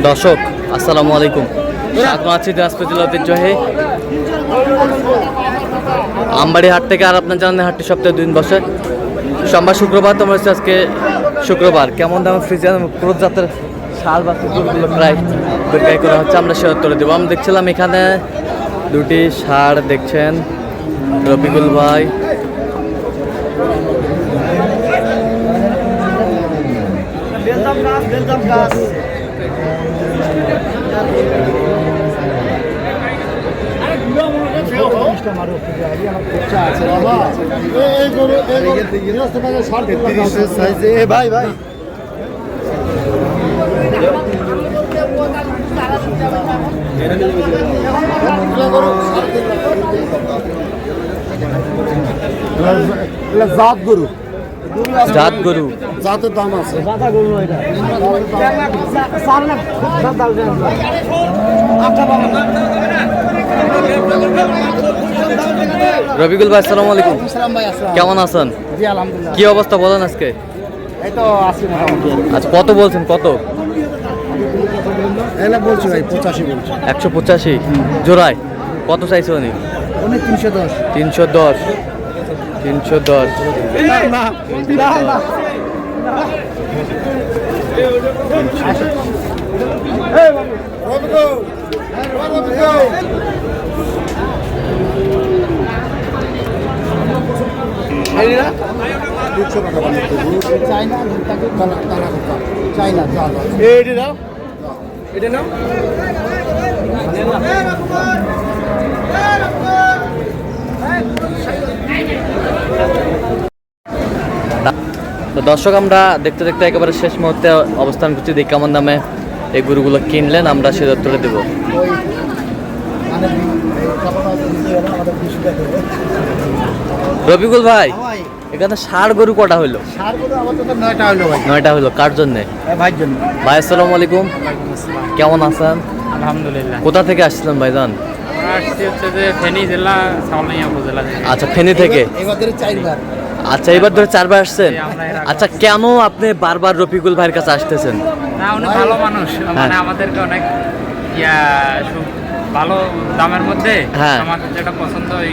দর্শক আসসালামু আলাইকুম। স্বাগত আছি দিনাজপুর জেলা ঐতিহ্যবাহী আমবাড়ি হাট থেকে। আর আপনার জানেন হাটটি সপ্তাহে 2 দিন বসে, সোমবার শুক্রবার। তোমার হচ্ছে আজকে শুক্রবার। কেমন দাম ফ্রিজিয়ান ক্রস জাতের ষাঁড় বা কুকুরগুলো প্রায় বিক্রয় করা হচ্ছে, আমরা সে উত্তরে দেবো। আমি দেখছিলাম এখানে দুটি ষাঁড় দেখছেন রফিকুল ভাই। ভাই ভাই জাত গরু, জাত গরু, জাতের দাম আছে। রফিকুল ভাই আসসালামু আলাইকুম। কেমন আছেন? জি আলহামদুলিল্লাহ। কি অবস্থা বলেন আজকে? এই তো আছি মোটামুটি। আচ্ছা কত বলছেন? কত এলা বলছি ভাই 85 বলছি। 185 জোড়ায়। কত চাইছে উনি? উনি 310। 310 310। না না না এই বাবু রবিগো রবিগো এইরা 200 টাকা বানাতে চাইনা দুটাকে কালা কালা করতে চাইনা যা এইটা দাও এটা নাও। তো দর্শক আমরা দেখতে দেখতে একেবারে শেষ মুহূর্তে অবস্থান করছি। দেখি কেমন দামে এই গরুগুলো কিনলেন, আমরা সে উত্তরে দেবো। রফিকুল ভাই এখানে ষাঁড় গরু কটা হইলো? নয়টা হইলো। কার জন্যে? ভাই আসসালামু আলাইকুম। কেমন আছেন? আলহামদুলিল্লাহ। কোথা থেকে আসছিলেন ভাইজান? আসছি হচ্ছে যে ফেনী জেলা সাউলিয়া উপজেলা থেকে। আচ্ছা ফেনী থেকে। আচ্ছা এবার ধরে 4 বার আসছেন। আচ্ছা কেন আপনি বারবার রফিকুল ভাইয়ের কাছে আসতেছেন? না উনি ভালো মানুষ, মানে আমাদেরকে অনেক ভালো দামের মধ্যে আমাদের যেটা পছন্দ ওই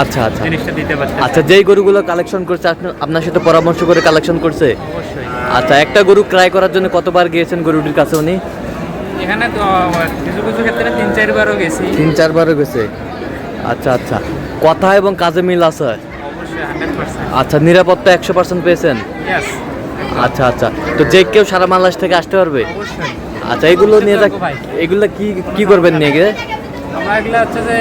আচ্ছা আচ্ছা জিনিসটা দিতে পারছে। আচ্ছা যেই গরুগুলো কালেকশন করছে আপনার সাথে পরামর্শ করে কালেকশন করছে? অবশ্যই। আচ্ছা একটা গরু ক্রয় করার জন্য কতবার গিয়েছেন গরুটির কাছে উনি? এখানে তো কিছু কিছু ক্ষেত্রে 3-4 বারও গেছি। 3-4 বারও গেছে। আচ্ছা আচ্ছা কথা এবং কাজে মিল আছে? অবশ্যই 100%। আচ্ছা নিরাপত্তা 100% পেয়েছেন? ইয়েস। আচ্ছা আচ্ছা তো যে কেউ সারা বাংলাদেশ থেকে আসতে পারবে? অবশ্যই। আচ্ছা এগুলো নিয়ে যাক, এগুলো কি করবেন নিয়ে গিয়ে? আমরা এগুলো হচ্ছে যে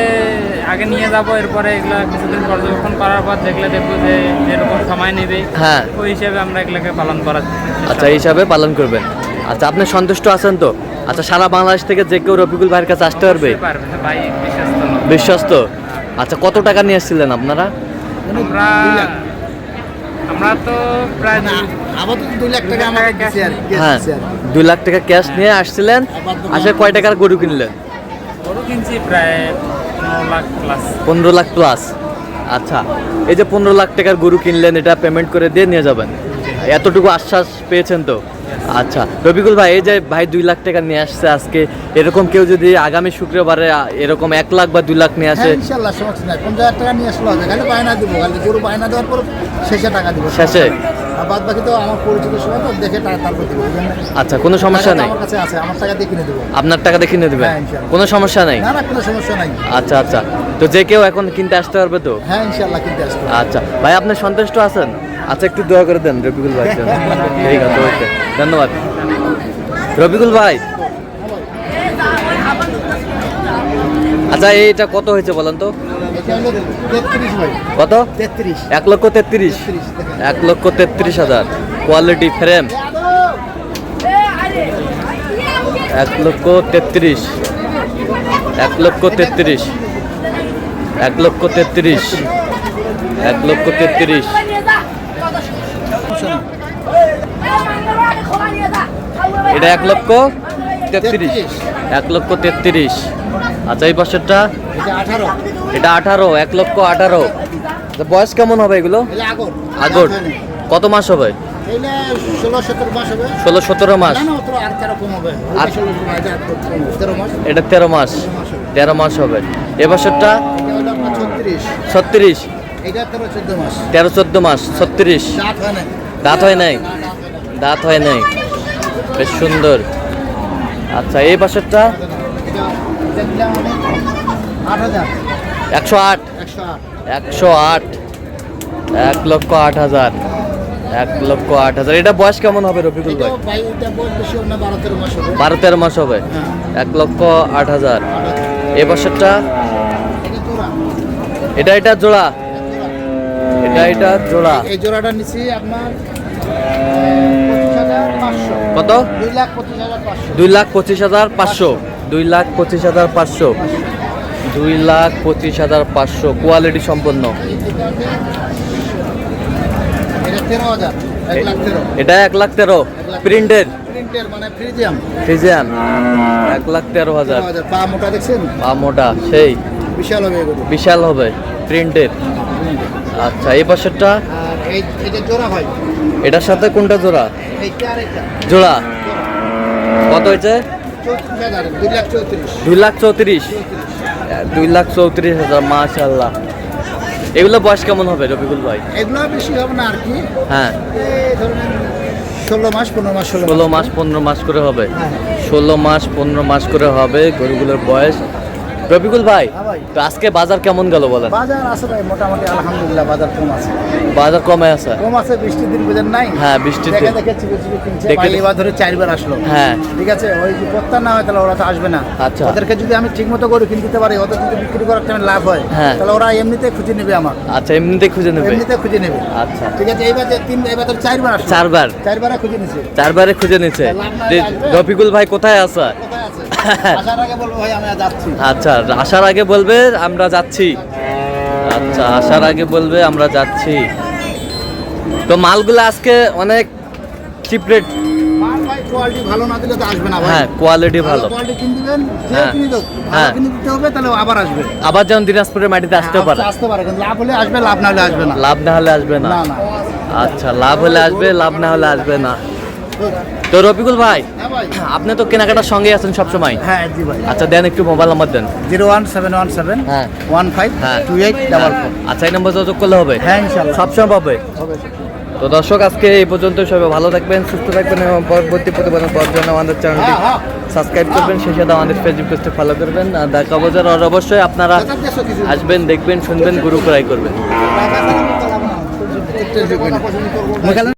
আগে নিয়ে যাবো, এরপরে এগুলো কিছুদিন পর্যবেক্ষণ করার পর দেখবো যে যেরকম সময় নেবে হ্যাঁ ওই হিসাবে আমরা এগুলোকে পালন করার। আচ্ছা এই হিসাবে পালন করবেন। আচ্ছা আপনি সন্তুষ্ট আছেন তো? আচ্ছা সারা বাংলাদেশ থেকে যে কেউ রফিকুল ভাইয়ের কাছে আসতে পারবে? ভাই বিশ্বস্ত। বিশ্বস্ত। আচ্ছা কত টাকা নিয়ে এসেছিলেন আপনারা? আমরা তো প্রায় আপাতত 2 লাখ টাকা আমাকে দিয়েছে আর কি। হ্যাঁ 2 লাখ টাকা ক্যাশ নিয়ে আসছিলেন। আচ্ছা কয় টাকার গরু কিনলেন? গরু কিনছি প্রায় 15 লাখ প্লাস। 15 লাখ প্লাস। আচ্ছা এই যে 15 লাখ টাকার গরু কিনলেন, এটা পেমেন্ট করে দিয়ে নিয়ে যাবেন, এতটুকু আশ্বাস পেয়েছেন তো? আচ্ছা রফিকুল ভাই এই যে ভাই 2 লাখ টাকা নিয়ে আসছে আজকে, এরকম কেউ যদি আগামী শুক্রবারে এরকম 1 লাখ বা 2 লাখ নিয়ে আসে? ইনশাআল্লাহ সমস্যা নাই। 50,000 টাকা নিয়ে আসলো হবে, খালি বায়না দিব, খালি গরু বায়না দেওয়ার পর শেষে টাকা দিব। শেষে? আর বাদ বাকি তো আমার পরিচিত সময় তো দেখে টাকা তারপর দিব। আচ্ছা কোনো সমস্যা নাই? আমার কাছে আছে, আমার টাকা দিয়ে কিনে দেবো। আপনার টাকা দিয়ে কিনে দেবেন? হ্যাঁ, ইনশাআল্লাহ। কোনো সমস্যা নাই? না না কোনো সমস্যা নাই। আচ্ছা আচ্ছা তো যে কেউ এখন কিনতে আসতে পারবে তো? হ্যাঁ ইনশাআল্লাহ কিনতে আসবো। আচ্ছা ভাই আপনি সন্তুষ্ট আছেন? আচ্ছা একটু দোয়া করে দেন রফিকুল ভাই। ঠিক আছে ওকে ধন্যবাদ। রফিকুল ভাই আচ্ছা এইটা কত হয়েছে বলেন তো? এটা হলো 33 ভাই। কত? 33। 1,33,000। 1,33,000 কোয়ালিটি ফ্রেম। 1,33,000 1,33,000 1,33,000 1,33,000 এটা 1,33,000 1,33,000। আচ্ছা এই পাশেরটা? এটা 18 1,18,000। বয়স কেমন হবে এগুলো? আগর কত মাস হবে? এইটা 16-17 মাস হবে। 16-17 মাস। না না অত আর 13 কম হবে। আর 16 মাস, এটা 13 মাস। এটা 13 মাস। 13 মাস হবে। এ বছরটা এটা হলো আপনার 36। 36, এটা 13-14 মাস। 13-14 মাস, 36। দাঁত হয় না। দাঁত হয় নাই, দাঁত হয় নাই, বেশ সুন্দর। আচ্ছা এই বছরটা এটা দেখলাম আমি 8,000। 108, 108। 1,08,000, 1,08,000। এটা বয়স কেমন হবে রফিকুল ভাই? এটাও ভাই এটা বয়স বেশি হবে না, 12-13 মাস হবে। 12-13 মাস হবে। হ্যাঁ। 1,08,000। এ বছরটা এটা জোড়া। এটা জোড়া, এটা জোড়া। এই জোড়াটা নিচ্ছি আপনার 25,500। কত? 2,25,500। 2,25,500, 2,25,500, 2,25,500 কোয়ালিটি সম্পন্ন। এটা 13,000। 1,13,000। এটা 1,13,000 প্রিন্টেড প্রিন্টের মানে ফ্রিজিয়াম। ফিজিয়ান। 1,13,000। পা মোটা দেখছেন? পা মোটা সেই বিশাল হবে এগুলো। বিশাল হবে প্রিন্টেড। আচ্ছা এই বছরটা আর এটা জোড়া ভাই। এটার সাথে কোনটা জোড়া? এইটা আর এটা জোড়া কত হয়েছে? 34,000। 2,34,000। 2,34,000, 2,34,000। মাশাআল্লাহ। এগুলো বয়স কেমন হবে রফিকুল ভাই? এগুলো বেশি হবে না আর কি। হ্যাঁ এই ধরুন 16 মাস 15 মাস 16 মাস 15 মাস করে হবে। হ্যাঁ। 16 মাস 15 মাস করে হবে গরুগুলোর বয়স। রফিকুল ভাই হ্যাঁ ভাই। তো আজকে বাজার কেমন গেল বলেন? বাজার আছে ভাই মোটামুটি আলহামদুলিল্লাহ বাজার কম আছে। বাজার কমে আছে। কম আছে, বৃষ্টির দিন বুঝেন নাই? হ্যাঁ, বৃষ্টির দেখে দিন। দেখে চিপে চিপে কিনছে। দেখে ভাই দেখে। এবার ধরে 4বার আসলো। হ্যাঁ ঠিক আছে, ওই যে প্রত্যান না হয় তাহলে ওরা তো আসবে না। আচ্ছা। ওদেরকে যদি আমি ঠিক মতো করে কিনে দিতে পারি, ওদের যদি বিক্রি করার টাইমে লাভ হয়, হ্যাঁ। তাহলে ওরা এমনিতে খুঁজে নেবে আমার। আচ্ছা এমনিতে খুঁজে নেবে। এমনিতে খুঁজে নেবে। আচ্ছা ঠিক আছে, এইবার যে এবার তো 4বার আসলো। 4বার, 4বারে খুঁজে নিছে। 4বারে খুঁজে নিচ্ছে। লাভ না যে আসবে। রফিকুল ভাই কোথায় আছে? কোথায় আছে? আসার আগে বলবো ভাই আমি যাচ্ছি। আচ্ছা আসার আগে বলবে আমরা যাচ্ছি। আচ্ছা আসার আগে বলবে আমরা যাচ্ছি। তো মালগুলো আজকে অনেক চিপ রেট। মাল ভাই কোয়ালিটি ভালো না দিলে তো আসবে না ভাই। হ্যাঁ কোয়ালিটি ভালো। কোয়ালিটি কিনে দিবেন, যে হ্যাঁ। কিনে দাও। হ্যাঁ। কিনে দিতে হবে, তাহলে আবার আসবে। আবার যেমন দিনাজপুরের মাটিতে আসতেও পারে। আসতে পারে, কিন্তু লাভ হলে আসবে, লাভ না হলে আসবে না। লাভ না হলে আসবে না। না না। আচ্ছা লাভ হলে আসবে, লাভ না হলে আসবে না। তো রফিকুল ভাই হ্যাঁ ভাই। আপনি তো কেনাকাটার সঙ্গে আছেন সবসময়। হ্যাঁ জি ভাই। আচ্ছা দেন একটু মোবাইল নাম্বার দেন। 01717 হ্যাঁ। 152844। আচ্ছা এই নম্বর যোগাযোগ করলে হবে? হ্যাঁ ইনশাআল্লাহ সবসময় পাবে। হবে। তো দর্শক আজকে এই পর্যন্ত, সবাই ভালো থাকবেন, সুস্থ থাকবেন এবং পরবর্তী প্রতিবেদন পাওয়ার জন্য আমাদের চ্যানেলটি হ্যাঁ। সাবস্ক্রাইব করবেন, সেই সাথে আমাদের ফেসবুক পেজটি ফলো করবেন। আর ঢাকা বাজার আর অবশ্যই আপনারা আসবেন, দেখবেন, শুনবেন, গরু ক্রয় করবেন। টাকা ছাড়া করতে হবে না।